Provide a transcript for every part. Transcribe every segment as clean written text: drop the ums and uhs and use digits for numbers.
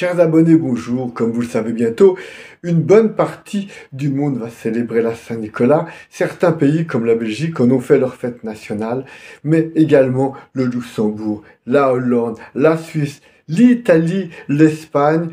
Chers abonnés, bonjour. Comme vous le savez bientôt, une bonne partie du monde va célébrer la Saint-Nicolas. Certains pays, comme la Belgique, en ont fait leur fête nationale, mais également le Luxembourg, la Hollande, la Suisse, l'Italie, l'Espagne,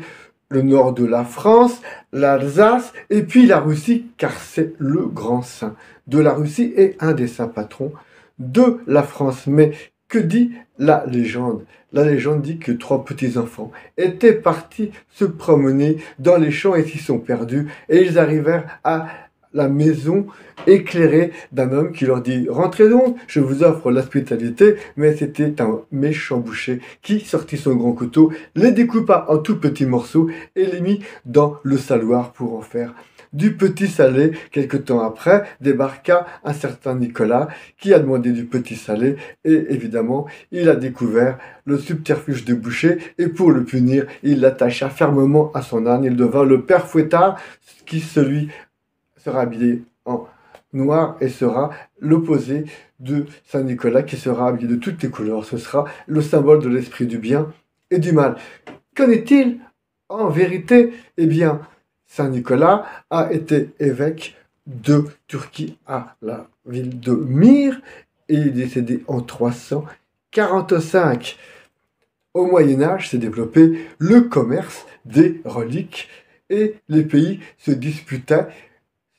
le nord de la France, l'Alsace, et puis la Russie, car c'est le grand saint de la Russie et un des saints patrons de la France. Mais que dit la légende? La légende dit que trois petits-enfants étaient partis se promener dans les champs et s'y sont perdus, et ils arrivèrent à la maison éclairée d'un homme qui leur dit « Rentrez donc, je vous offre l'hospitalité », mais c'était un méchant boucher qui sortit son grand couteau, les découpa en tout petits morceaux et les mit dans le saloir pour en faire du petit salé. Quelque temps après, débarqua un certain Nicolas qui a demandé du petit salé et évidemment, il a découvert le subterfuge du boucher et pour le punir, il l'attacha fermement à son âne. Il devint le père Fouettard qui sera habillé en noir et sera l'opposé de Saint-Nicolas qui sera habillé de toutes les couleurs. Ce sera le symbole de l'esprit du bien et du mal. Qu'en est-il en vérité? Eh bien, Saint-Nicolas a été évêque de Turquie à la ville de Myre et il est décédé en 345. Au Moyen-Âge s'est développé le commerce des reliques et les pays se disputaient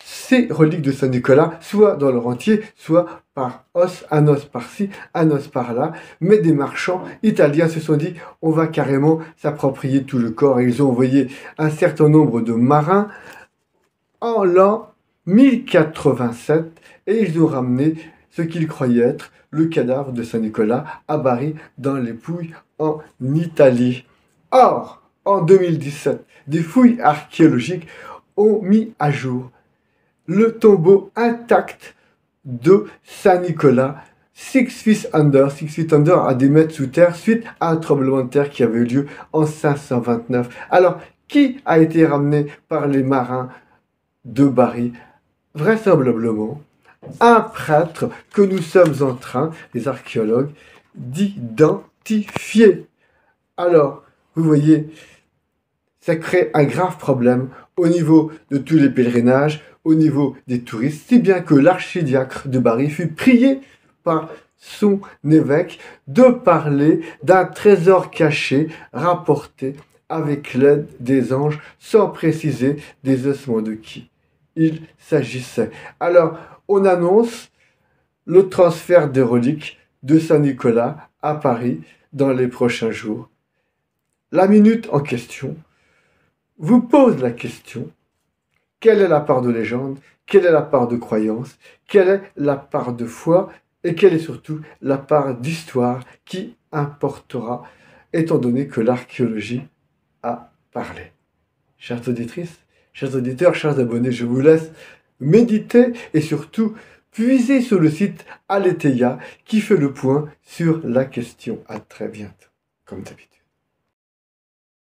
ces reliques de Saint-Nicolas, soit dans leur entier, soit par os, un os par-ci, un os par-là. Mais des marchands italiens se sont dit, on va carrément s'approprier tout le corps. Et ils ont envoyé un certain nombre de marins en l'an 1087 et ils ont ramené ce qu'ils croyaient être le cadavre de Saint-Nicolas à Bari dans les Pouilles en Italie. Or, en 2017, des fouilles archéologiques ont mis à jour le tombeau intact de Saint-Nicolas, 6 feet under. 6 feet under à des mètres sous terre suite à un tremblement de terre qui avait eu lieu en 529. Alors, qui a été ramené par les marins de Bari? Vraisemblablement, un prêtre que nous sommes en train, les archéologues, d'identifier. Alors, vous voyez, ça crée un grave problème au niveau de tous les pèlerinages, au niveau des touristes, si bien que l'archidiacre de Bari fut prié par son évêque de parler d'un trésor caché rapporté avec l'aide des anges, sans préciser des ossements de qui il s'agissait. Alors, on annonce le transfert des reliques de Saint-Nicolas à Paris dans les prochains jours. La minute en question vous pose la question: quelle est la part de légende? Quelle est la part de croyance? Quelle est la part de foi? Et quelle est surtout la part d'histoire qui importera, étant donné que l'archéologie a parlé? Chères auditrices, chers auditeurs, chers abonnés, je vous laisse méditer et surtout puiser sur le site Aletheia qui fait le point sur la question. À très bientôt, comme d'habitude.